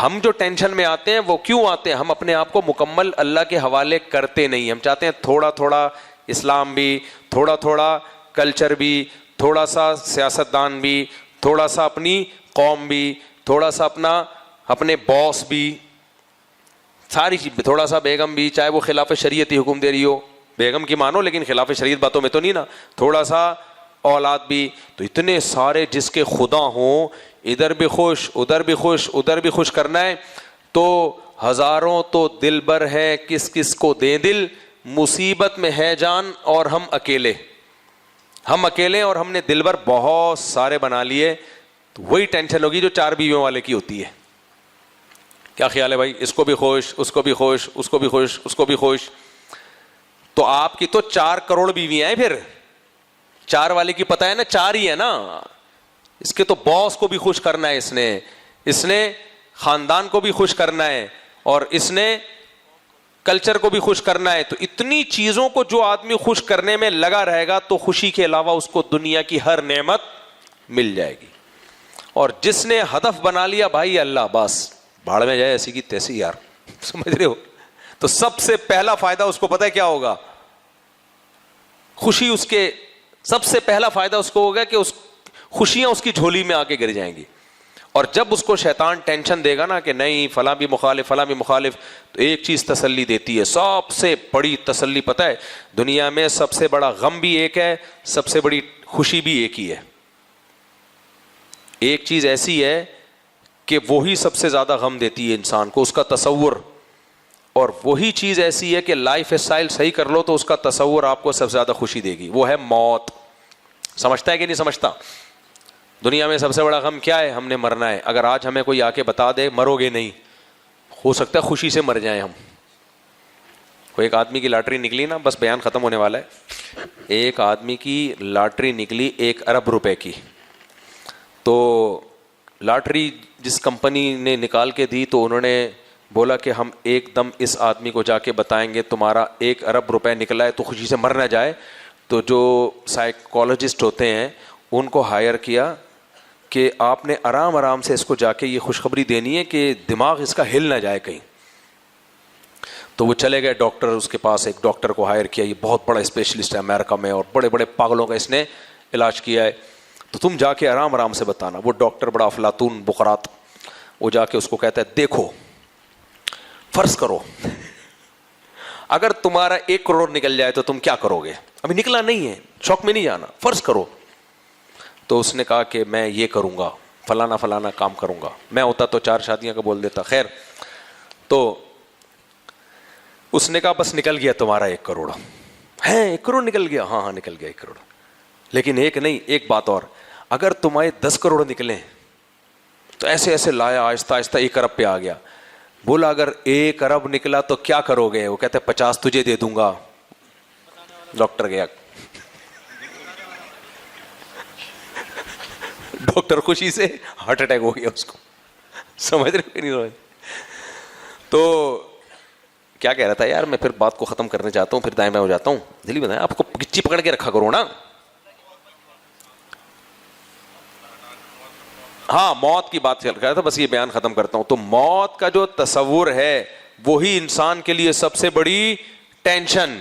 ہم جو ٹینشن میں آتے ہیں وہ کیوں آتے ہیں؟ ہم اپنے آپ کو مکمل اللہ کے حوالے کرتے نہیں. ہم چاہتے ہیں تھوڑا تھوڑا اسلام بھی، تھوڑا تھوڑا کلچر بھی، تھوڑا سا سیاستدان بھی، تھوڑا سا اپنی قوم بھی، تھوڑا سا اپنے باس بھی، ساری چیز، تھوڑا سا بیگم بھی، چاہے وہ خلاف شریعت ہی حکم دے رہی ہو، بیگم کی مانو لیکن خلاف شریعت باتوں میں تو نہیں نا، تھوڑا سا اولاد بھی. تو اتنے سارے جس کے خدا ہوں، ادھر بھی خوش ادھر بھی خوش ادھر بھی خوش کرنا ہے. تو ہزاروں تو دل بر ہے، کس کس کو دے دل، مصیبت میں ہے جان اور ہم اکیلے اور ہم نے دل بر بہت سارے بنا لیے. تو وہی ٹینشن ہوگی جو 4 بیویوں والے کی ہوتی ہے. کیا خیال ہے بھائی؟ اس کو بھی خوش، اس کو بھی خوش، اس کو بھی خوش، اس کو بھی خوش. تو آپ کی تو 4 کروڑ بیویاں ہیں. پھر 4 والے کی پتہ ہے نا، 4 ہی ہے نا. اس کے تو باس کو بھی خوش کرنا ہے، اس نے خاندان کو بھی خوش کرنا ہے، اور اس نے کلچر کو بھی خوش کرنا ہے. تو اتنی چیزوں کو جو آدمی خوش کرنے میں لگا رہے گا تو خوشی کے علاوہ اس کو دنیا کی ہر نعمت مل جائے گی. اور جس نے ہدف بنا لیا بھائی اللہ، بس بھاڑ میں جائے ایسی کی تیسی یار، سمجھ رہے ہو؟ تو سب سے پہلا فائدہ اس کو پتہ ہے کیا ہوگا؟ خوشی. اس کے سب سے پہلا فائدہ اس کو ہوگا کہ خوشیاں اس کی جھولی میں آ کے گر جائیں گی. اور جب اس کو شیطان ٹینشن دے گا نا کہ نہیں فلاں بھی مخالف فلاں بھی مخالف، تو ایک چیز تسلی دیتی ہے، سب سے بڑی تسلی پتہ ہے؟ دنیا میں سب سے بڑا غم بھی ایک ہے، سب سے بڑی خوشی بھی ایک ہی ہے. ایک چیز ایسی ہے کہ وہی سب سے زیادہ غم دیتی ہے انسان کو، اس کا تصور. اور وہی چیز ایسی ہے کہ لائف اسٹائل صحیح کر لو تو اس کا تصور آپ کو سب سے زیادہ خوشی دے گی، وہ ہے موت. سمجھتا ہے کہ نہیں سمجھتا؟ دنیا میں سب سے بڑا غم کیا ہے؟ ہم نے مرنا ہے. اگر آج ہمیں کوئی آ کے بتا دے مرو گے نہیں، ہو سکتا ہے خوشی سے مر جائیں ہم. کوئی ایک آدمی کی لاٹری نکلی نا، بس بیان ختم ہونے والا ہے. ایک آدمی کی لاٹری نکلی 1 ارب روپے کی. تو لاٹری جس کمپنی نے نکال کے دی تو انہوں نے بولا کہ ہم ایک دم اس آدمی کو جا کے بتائیں گے تمہارا 1 ارب روپے نکلا ہے تو خوشی سے مر نہ جائے. تو جو سائیکالوجسٹ ہوتے ہیں ان کو ہائر کیا کہ آپ نے آرام آرام سے اس کو جا کے یہ خوشخبری دینی ہے کہ دماغ اس کا ہل نہ جائے کہیں. تو وہ چلے گئے ڈاکٹر اس کے پاس، ایک ڈاکٹر کو ہائر کیا، یہ بہت بڑا اسپیشلسٹ ہے امریکہ میں اور بڑے بڑے پاگلوں کا اس نے علاج کیا ہے، تو تم جا کے آرام آرام سے بتانا. وہ ڈاکٹر بڑا افلاطون بقراط، وہ جا کے اس کو کہتا ہے دیکھو فرض کرو اگر تمہارا 1 کروڑ نکل جائے تو تم کیا کرو گے؟ ابھی نکلا نہیں ہے، شوق میں نہیں جانا، فرض کرو. تو اس نے کہا کہ میں یہ کروں گا، فلانا فلانا کام کروں گا. میں ہوتا تو 4 شادیاں کا بول دیتا. خیر، تو اس نے کہا بس نکل گیا تمہارا 1 کروڑ. ہے 1 کروڑ نکل گیا؟ ہاں نکل گیا 1 کروڑ. لیکن ایک نہیں، ایک بات اور، اگر تمہارے 10 کروڑ نکلیں تو ایسے ایسے لایا آہستہ آہستہ 1 ارب پہ آ گیا. بولا اگر 1 ارب نکلا تو کیا کرو گے؟ وہ کہتے 50 تجھے دے دوں گا. ڈاکٹر گیا، ڈاکٹر خوشی سے ہارٹ اٹیک ہو گیا اس کو. سمجھ رہے کہ نہیں؟ تو کیا کہہ رہا تھا یار میں؟ پھر بات کو ختم کرنے چاہتا ہوں، پھر دائیں بائیں ہو جاتا ہوں. دلی بتائیں، آپ کو گچی پکڑ کے رکھا کرو نا. ہاں موت کی بات کر رہا تھا، بس یہ بیان ختم کرتا ہوں. تو موت کا جو تصور ہے وہی انسان کے لیے سب سے بڑی ٹینشن.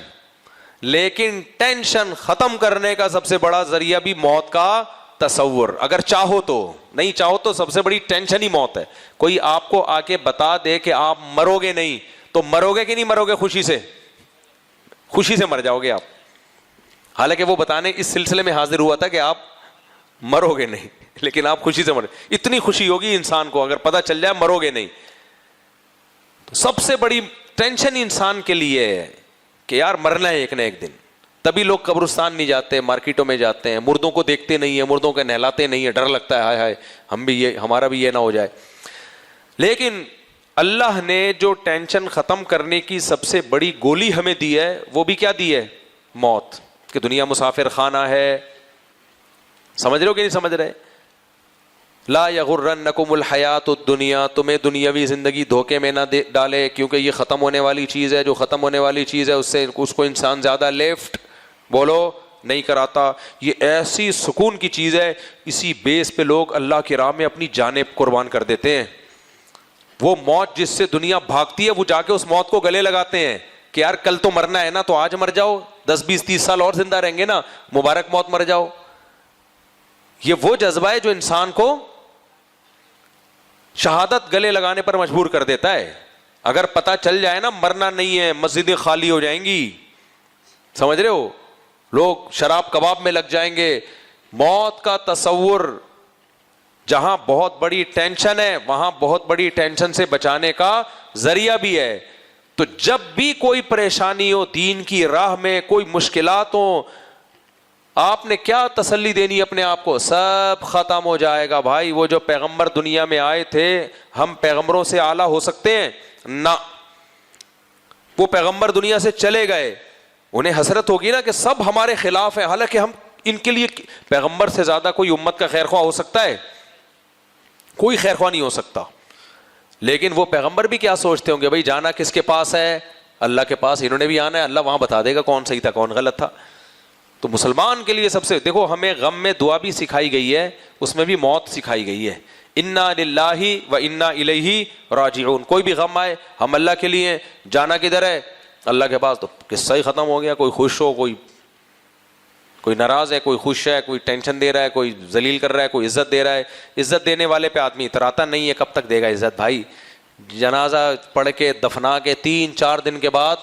لیکن ٹینشن ختم کرنے کا سب سے بڑا ذریعہ بھی موت کا تصور. اگر چاہو تو، نہیں چاہو تو سب سے بڑی ٹینشن ہی موت ہے. کوئی آپ کو آ کے بتا دے کہ آپ مرو گے نہیں، تو مرو گے کہ نہیں مرو گے؟ خوشی سے، خوشی سے مر جاؤ گے آپ. حالانکہ وہ بتانے اس سلسلے میں حاضر ہوا تھا کہ آپ مرو گے نہیں، لیکن آپ خوشی سے مرے. اتنی خوشی ہوگی انسان کو اگر پتہ چل جائے مرو گے نہیں. تو سب سے بڑی ٹینشن انسان کے لیے ہے کہ یار مرنا ہے ایک نہ ایک دن. تبھی لوگ قبرستان نہیں جاتے، مارکیٹوں میں جاتے ہیں، مردوں کو دیکھتے نہیں ہیں، مردوں کو نہلاتے نہیں ہیں، ڈر لگتا ہے ہائے ہائے ہم بھی یہ، ہمارا بھی یہ نہ ہو جائے. لیکن اللہ نے جو ٹینشن ختم کرنے کی سب سے بڑی گولی ہمیں دی ہے وہ بھی کیا دی ہے؟ موت. کہ دنیا مسافر خانہ ہے. سمجھ رہے ہو کہ نہیں سمجھ رہے؟ لا یغرنکم الحیات الدنیا، تمہیں دنیاوی زندگی دھوکے میں نہ ڈالے، کیونکہ یہ ختم ہونے والی چیز ہے. جو ختم ہونے والی چیز ہے اس کو انسان زیادہ لیفٹ بولو نہیں کراتا. یہ ایسی سکون کی چیز ہے، اسی بیس پہ لوگ اللہ کی راہ میں اپنی جانیں قربان کر دیتے ہیں. وہ موت جس سے دنیا بھاگتی ہے وہ جا کے اس موت کو گلے لگاتے ہیں کہ یار کل تو مرنا ہے نا, تو آج مر جاؤ, 10 20 30 سال اور زندہ رہیں گے نا, مبارک موت مر جاؤ. یہ وہ جذبہ ہے جو انسان کو شہادت گلے لگانے پر مجبور کر دیتا ہے. اگر پتہ چل جائے نا مرنا نہیں ہے, مسجدیں خالی ہو جائیں گی, سمجھ رہے ہو, لوگ شراب کباب میں لگ جائیں گے. موت کا تصور, جہاں بہت بڑی ٹینشن ہے وہاں بہت بڑی ٹینشن سے بچانے کا ذریعہ بھی ہے. تو جب بھی کوئی پریشانی ہو دین کی راہ میں, کوئی مشکلات ہو, آپ نے کیا تسلی دینی اپنے آپ کو, سب ختم ہو جائے گا بھائی. وہ جو پیغمبر دنیا میں آئے تھے, ہم پیغمبروں سے اعلیٰ ہو سکتے ہیں؟ نہ. وہ پیغمبر دنیا سے چلے گئے, انہیں حسرت ہوگی نا کہ سب ہمارے خلاف ہیں, حالانکہ ہم ان کے لیے, پیغمبر سے زیادہ کوئی امت کا خیر خواہ ہو سکتا ہے؟ کوئی خیر خواہ نہیں ہو سکتا. لیکن وہ پیغمبر بھی کیا سوچتے ہوں گے, بھائی جانا کس کے پاس ہے؟ اللہ کے پاس. انہوں نے بھی آنا ہے, اللہ وہاں بتا دے گا کون صحیح تھا کون غلط تھا. تو مسلمان کے لیے سب سے, دیکھو ہمیں غم میں دعا بھی سکھائی گئی ہے, اس میں بھی موت سکھائی گئی ہے. انا للہ و انا الیہ راجعون. کوئی بھی غم آئے ہم اللہ کے لیے, جانا کدھر ہے؟ اللہ کے پاس. تو قصہ ہی ختم ہو گیا. کوئی خوش ہو, کوئی ناراض ہے, کوئی خوش ہے, کوئی ٹینشن دے رہا ہے, کوئی ذلیل کر رہا ہے, کوئی عزت دے رہا ہے. عزت دینے والے پہ آدمی اتراتا نہیں ہے, کب تک دے گا عزت بھائی؟ جنازہ پڑھ کے دفنا کے 3-4 دن کے بعد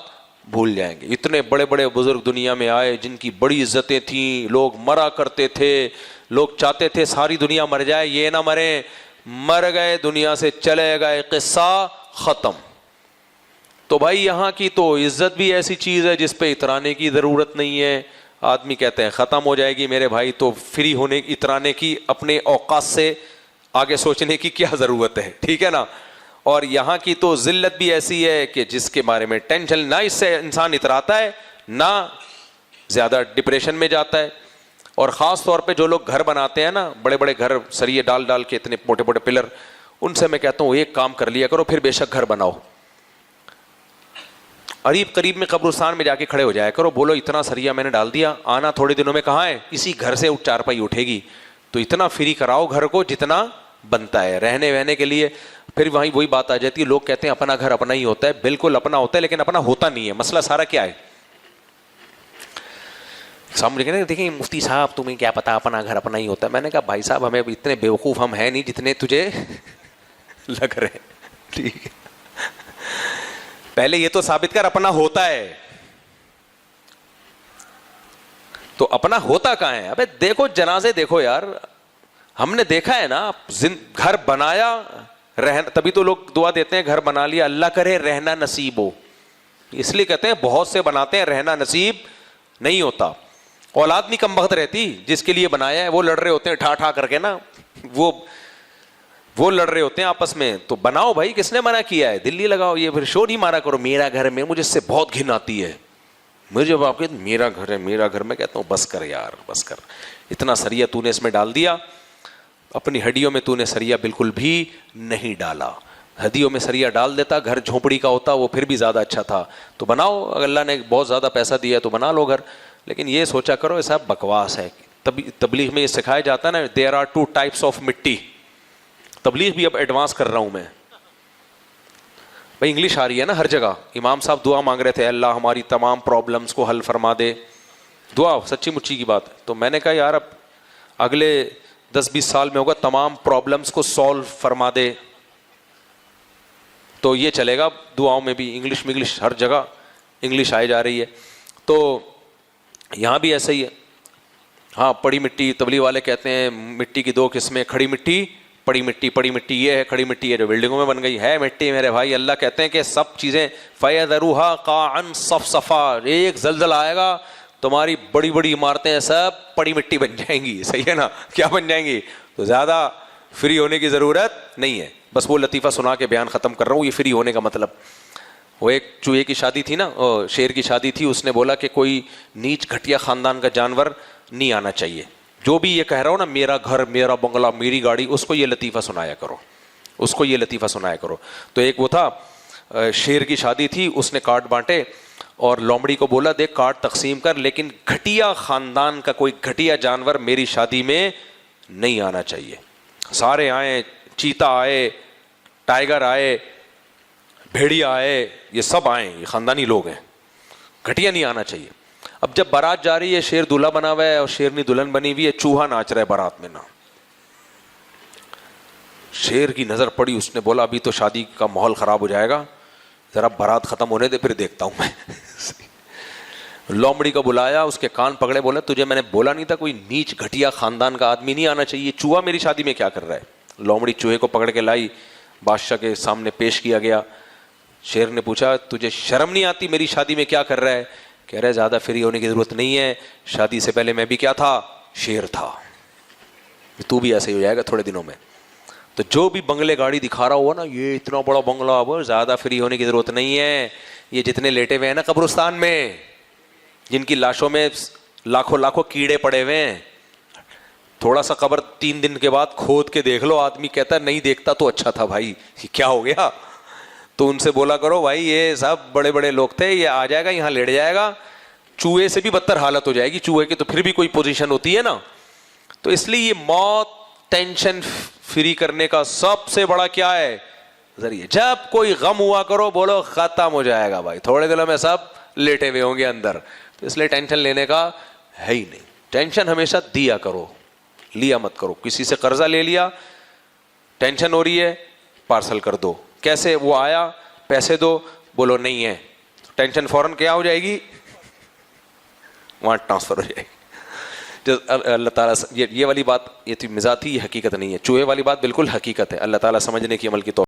بھول جائیں گے. اتنے بڑے بڑے بزرگ دنیا میں آئے جن کی بڑی عزتیں تھیں, لوگ مرا کرتے تھے, لوگ چاہتے تھے ساری دنیا مر جائے, یہ نہ مریں, مر گئے, دنیا سے چلے گئے, قصہ ختم. تو بھائی یہاں کی تو عزت بھی ایسی چیز ہے جس پہ اترانے کی ضرورت نہیں ہے. آدمی کہتے ہیں ختم ہو جائے گی میرے بھائی, تو فری ہونے اترانے کی, اپنے اوقات سے آگے سوچنے کی کیا ضرورت ہے, ٹھیک ہے نا. اور یہاں کی تو ذلت بھی ایسی ہے کہ جس کے بارے میں ٹینشن نہ, اس سے انسان اتراتا ہے نہ زیادہ ڈپریشن میں جاتا ہے. اور خاص طور پہ جو لوگ گھر بناتے ہیں نا, بڑے بڑے گھر سریے ڈال ڈال کے, اتنے موٹے موٹے پلر, ان سے میں کہتا ہوں ایک کام کر لیا کرو, پھر بے شک گھر بناؤ, قریب میں قبرستان میں جا کے کھڑے ہو جایا کرو, بولو اتنا سریا میں نے ڈال دیا, آنا تھوڑے دنوں میں کہاں ہے, اسی گھر سے چارپائی اٹھے گی. تو اتنا فری کراؤ گھر کو جتنا بنتا ہے رہنے وہنے کے لیے. پھر وہی بات آ جاتی ہے, لوگ کہتے ہیں اپنا گھر اپنا ہی ہوتا ہے. بالکل اپنا ہوتا ہے, لیکن اپنا ہوتا نہیں ہے. مسئلہ سارا کیا ہے؟ سامنے دیکھیں مفتی صاحب تمہیں کیا پتا اپنا گھر اپنا ہی ہوتا ہے. میں نے کہا بھائی صاحب ہمیں اتنے بیوقوف ہم ہیں نہیں جتنے تجھے لگ رہے ہیں, ٹھیک ہے. پہلے یہ تو ثابت کر اپنا ہوتا ہے. تو اپنا ہوتا کہاں ہے؟ ابے دیکھو جنازے دیکھو یار, ہم نے دیکھا ہے نا, گھر بنایا رہنا, تبھی تو لوگ دعا دیتے ہیں گھر بنا لیا, اللہ کرے رہنا نصیب ہو. اس لیے کہتے ہیں بہت سے بناتے ہیں, رہنا نصیب نہیں ہوتا. اولاد نہیں کم بخت رہتی, جس کے لیے بنایا ہے وہ لڑ رہے ہوتے ہیں ٹھا ٹھا کر کے نا, وہ لڑ رہے ہوتے ہیں آپس میں. تو بناؤ بھائی, کس نے منع کیا ہے؟ دلی لگاؤ. یہ پھر شور ہی مارا کرو میرا گھر میں, مجھے اس سے بہت گھن آتی ہے. مجھے جب آپ کہتے میرا گھر ہے میرا گھر, میں کہتا ہوں بس کر یار بس کر, اتنا سریا تو نے اس میں ڈال دیا, اپنی ہڈیوں میں تو نے سریا بالکل بھی نہیں ڈالا. ہڈیوں میں سریا ڈال دیتا, گھر جھونپڑی کا ہوتا, وہ پھر بھی زیادہ اچھا تھا. تو بناؤ, اگر اللہ نے بہت زیادہ پیسہ دیا ہے تو بنا لو گھر. لیکن یہ سوچا کرو یہ سب بکواس ہے. تبلیغ میں یہ سکھایا جاتا ہے نا, دیر آر 2 types آف مٹی. تبلیغ بھی اب ایڈوانس کر رہا ہوں میں بھائی, انگلش آ رہی ہے نا ہر جگہ. امام صاحب دعا مانگ رہے تھے, اللہ ہماری تمام پرابلمس کو حل فرما دے, دعا سچی مچی کی بات. تو میں نے کہا یار اب اگلے 10-20 سال میں ہوگا تمام پرابلمس کو سولو فرما دے, تو یہ چلے گا دعاؤں میں بھی. انگلش ہر جگہ انگلش آئی جا رہی ہے, تو یہاں بھی ایسا ہی ہے. ہاں پڑی مٹی, تبلیغ والے کہتے ہیں مٹی کی 2 قسمیں, کھڑی مٹی پڑی مٹی. پڑی مٹی یہ ہے, کھڑی مٹی ہے جو بلڈنگوں میں بن گئی ہے مٹی. میرے بھائی اللہ کہتے ہیں کہ سب چیزیں فَيَذَرُوهَا قَاعًا صَفْصَفًا, ایک زلزلہ آئے گا تمہاری بڑی بڑی عمارتیں سب پڑی مٹی بن جائیں گی. صحیح ہے نا, کیا بن جائیں گی؟ تو زیادہ فری ہونے کی ضرورت نہیں ہے. بس وہ لطیفہ سنا کے بیان ختم کر رہا ہوں, یہ فری ہونے کا مطلب. وہ ایک چوہے کی شادی تھی نا, شیر کی شادی تھی, اس نے بولا کہ کوئی نیچ گھٹیا خاندان کا جانور نہیں آنا چاہیے. جو بھی یہ کہہ رہا ہو نا میرا گھر میرا بنگلہ میری گاڑی, اس کو یہ لطیفہ سنایا کرو, اس کو یہ لطیفہ سنایا کرو. تو ایک وہ تھا, شیر کی شادی تھی, اس نے کارڈ بانٹے اور لومڑی کو بولا دیکھ کارڈ تقسیم کر, لیکن گھٹیا خاندان کا کوئی گھٹیا جانور میری شادی میں نہیں آنا چاہیے. سارے آئے, چیتا آئے, ٹائیگر آئے, بھیڑیا آئے, یہ سب آئیں, یہ خاندانی لوگ ہیں, گھٹیا نہیں آنا چاہیے. اب جب بارات جا رہی ہے, شیر دولہا بنا ہوا ہے اور شیرنی دلہن بنی ہوئی ہے, چوہا ناچ رہا ہے بارات میں نا. شیر کی نظر پڑی, اس نے بولا ابھی تو شادی کا ماحول خراب ہو جائے گا, ذرا بارات ختم ہونے دے پھر دیکھتا ہوں میں. لومڑی کو بلایا, اس کے کان پکڑے, بولا تجھے میں نے بولا نہیں تھا کوئی نیچ گھٹیا خاندان کا آدمی نہیں آنا چاہیے, چوہا میری شادی میں کیا کر رہا ہے. لومڑی چوہے کو پکڑ کے لائی, بادشاہ کے سامنے پیش کیا گیا. شیر نے پوچھا تجھے شرم نہیں آتی, میری شادی میں کیا کر رہا ہے؟ کہہ رہے زیادہ فری ہونے کی ضرورت نہیں ہے, شادی سے پہلے میں بھی کیا تھا, شیر تھا, تو بھی ایسے ہی ہو جائے گا تھوڑے دنوں میں. تو جو بھی بنگلے گاڑی دکھا رہا ہوا نا, یہ اتنا بڑا بنگلہ, اب زیادہ فری ہونے کی ضرورت نہیں ہے. یہ جتنے لیٹے ہوئے ہیں نا قبرستان میں, جن کی لاشوں میں لاکھوں لاکھوں کیڑے پڑے ہوئے ہیں, تھوڑا سا قبر 3 دن کے بعد کھود کے دیکھ لو, آدمی کہتا ہے نہیں دیکھتا تو اچھا تھا بھائی, کیا ہو گیا. تو ان سے بولا کرو بھائی یہ سب بڑے بڑے لوگ تھے, یہ آ جائے گا یہاں لیٹ جائے گا, چوہے سے بھی بدتر حالت ہو جائے گی. چوہے کی تو پھر بھی کوئی پوزیشن ہوتی ہے نا. تو اس لیے یہ موت ٹینشن فری کرنے کا سب سے بڑا کیا ہے ذریعہ. جب کوئی غم ہوا کرو بولو ختم ہو جائے گا بھائی, تھوڑے دنوں میں سب لیٹے ہوئے ہوں گے اندر. تو اس لیے ٹینشن لینے کا ہے ہی نہیں. ٹینشن ہمیشہ دیا کرو, لیا مت کرو. کسی سے قرضہ لے لیا, ٹینشن ہو رہی ہے, پارسل کر دو. کیسے, وہ آیا پیسے دو, بولو نہیں ہے, ٹینشن فوراً کیا ہو جائے گی, وہاں ٹرانسفر ہو جائے گی. جو اللہ تعالیٰ یہ والی بات, یہ مزاح تھی, یہ حقیقت نہیں ہے. چوہے والی بات بالکل حقیقت ہے. اللہ تعالیٰ سمجھنے کی عمل کی توفیق